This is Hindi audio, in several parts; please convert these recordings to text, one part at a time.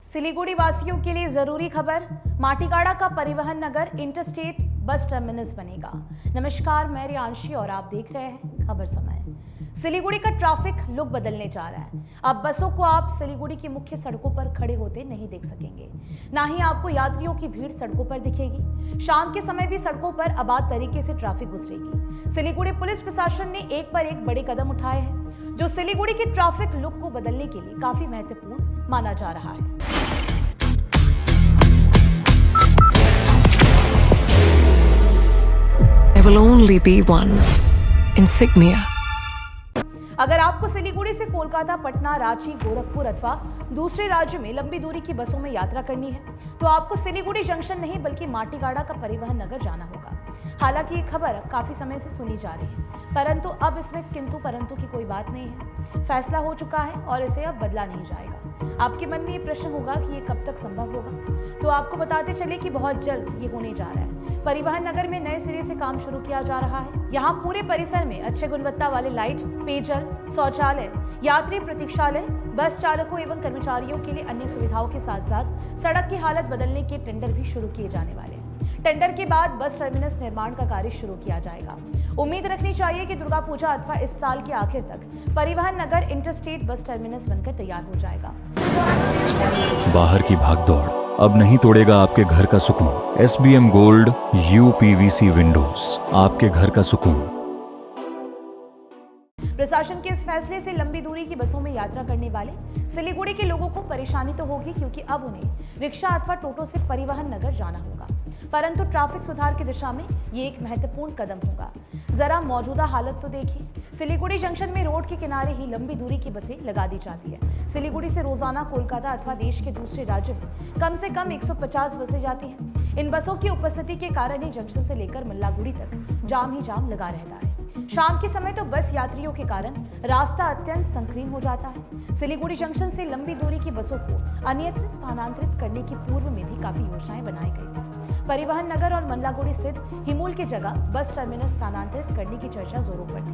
सिलीगुड़ी वासियों के लिए जरूरी खबर, माटीगाड़ा का परिवहन नगर इंटरस्टेट बस टर्मिनस बनेगा। नमस्कार, मैं रियांशी और आप देख रहे हैं खबर समय। सिलीगुड़ी का ट्रैफिक लुक बदलने जा रहा है। अब बसों को आप सिलीगुड़ी की मुख्य सड़कों पर खड़े होते नहीं देख सकेंगे, ना ही आपको यात्रियों की भीड़ सड़कों पर दिखेगी। शाम के समय भी सड़कों पर आबाद तरीके से ट्रैफिक गुजरेगी। सिलीगुड़ी पुलिस प्रशासन ने एक पर एक बड़े कदम उठाए हैं, जो सिलीगुड़ी के ट्रैफिक लुक को बदलने के लिए काफी महत्वपूर्ण माना जा रहा है। There will only be one insignia. अगर आपको सिलीगुड़ी से कोलकाता, पटना, रांची, गोरखपुर अथवा दूसरे राज्य में लंबी दूरी की बसों में यात्रा करनी है तो आपको सिलीगुड़ी जंक्शन नहीं बल्कि माटीगाड़ा का परिवहन नगर जाना होगा। हालांकि ये खबर काफी समय से सुनी जा रही है, परंतु अब इसमें किंतु परंतु की कोई बात नहीं है। फैसला हो चुका है और इसे अब बदला नहीं जाएगा। आपके मन में ये प्रश्न होगा कि ये कब तक संभव होगा, तो आपको बताते चले कि बहुत जल्द ये होने जा रहा है। परिवहन नगर में नए सिरे से काम शुरू किया जा रहा है। यहाँ पूरे परिसर में अच्छे गुणवत्ता वाले लाइट, पेयजल, शौचालय, यात्री प्रतीक्षालय, बस चालकों एवं कर्मचारियों के लिए अन्य सुविधाओं के साथ साथ सड़क की हालत बदलने के टेंडर भी शुरू किए जाने वाले हैं। टेंडर के बाद बस टर्मिनस निर्माण का कार्य शुरू किया जाएगा। उम्मीद रखनी चाहिए कि दुर्गा पूजा अथवा इस साल के आखिर तक परिवहन नगर इंटरस्टेट बस टर्मिनस बनकर तैयार हो जाएगा। बाहर की भागदौड़ अब नहीं तोड़ेगा आपके घर का सुकून। SBM गोल्ड UPVC विंडोज, आपके घर का सुकून। प्रशासन के इस फैसले से लंबी दूरी की बसों में यात्रा करने वाले सिलीगुड़ी के लोगों को परेशानी तो होगी, क्योंकि अब उन्हें रिक्शा अथवा टोटो से परिवहन नगर जाना होगा। परंतु ट्रैफिक सुधार की दिशा में ये एक महत्वपूर्ण कदम होगा। जरा मौजूदा हालत तो देखिए। सिलीगुड़ी जंक्शन में रोड के किनारे ही लंबी दूरी की बसें लगा दी जाती है। सिलीगुड़ी से रोजाना कोलकाता अथवा देश के दूसरे राज्यों में कम से कम 150 बसें जाती हैं। इन बसों की उपस्थिति के कारण ही जंक्शन से लेकर मल्लागुड़ी तक जाम ही जाम लगा रहता है। शाम के समय तो बस यात्रियों के कारण रास्ता अत्यंत संकीर्ण हो जाता है। सिलीगुड़ी जंक्शन से लंबी दूरी की बसों को अन्यत्र स्थानांतरित करने की पूर्व में भी काफी योजनाएं बनाई गई थी। परिवहन नगर और मल्लागुड़ी स्थित हिमूल की जगह बस टर्मिनस स्थानांतरित करने की चर्चा जोरों पर थी।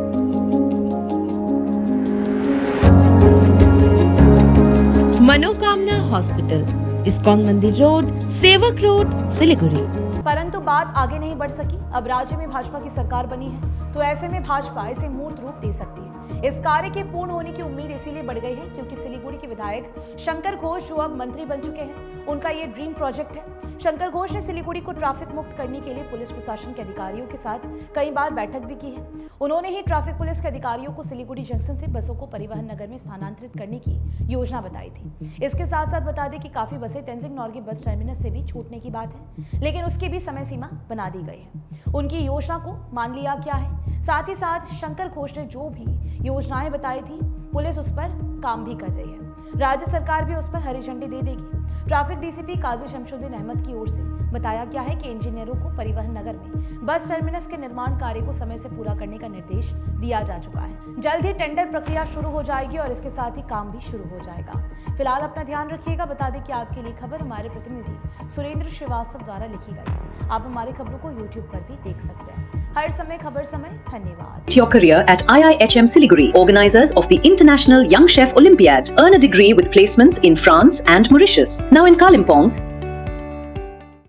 मनोकामना हॉस्पिटल, इस्कॉन मंदिर रोड, सेवक रोड, सिलीगुड़ी। परंतु बात आगे नहीं बढ़ सकी। अब राज्य में भाजपा की सरकार बनी है, तो ऐसे में भाजपा इसे मूर्त रूप दे सकती है। इस कार्य के पूर्ण होने की उम्मीद इसीलिए बढ़ गई है क्योंकि सिलीगुड़ी के विधायक शंकर घोष, जो अब मंत्री बन चुके हैं, उनका ये ड्रीम प्रोजेक्ट है। शंकर घोष ने सिलीगुड़ी को ट्रैफिक मुक्त करने के लिए पुलिस प्रशासन के अधिकारियों के साथ कई बार बैठक भी की है। उन्होंने ही ट्रैफिक पुलिस के अधिकारियों को सिलीगुड़ी जंक्शन से बसों को परिवहन नगर में स्थानांतरित करने की योजना बताई थी। इसके साथ साथ बता दें कि काफी बसें तेंजिंग नॉर्गे बस टर्मिनस से भी छूटने की बात है, लेकिन उसकी भी समय सीमा बना दी गई है। उनकी योजना को मान लिया गया है। साथ ही साथ शंकर घोष ने जो भी योजनाएं बताई थी, पुलिस उस पर काम भी कर रही है। राज्य सरकार भी उस पर हरी झंडी दे देगी। ट्रैफिक DCP काजी शमशुद्दीन अहमद की ओर से बताया गया है कि इंजीनियरों को परिवहन नगर में बस टर्मिनस के निर्माण कार्य को समय से पूरा करने का निर्देश दिया जा चुका है। जल्द ही टेंडर प्रक्रिया शुरू हो जाएगी और इसके साथ ही काम भी शुरू हो जाएगा। फिलहाल अपना ध्यान रखिएगा। बता दें कि आपके लिए खबर हमारे प्रतिनिधि सुरेंद्र श्रीवास्तव द्वारा लिखी गई। आप हमारी खबरों को YouTube पर भी देख सकते हैं। हर समय खबर समय। धन्यवाद। Your career at IIHM Siliguri, organizers of the International Young Chef Olympiad. Earn a degree with placements in France and Mauritius. Now in Kalimpong,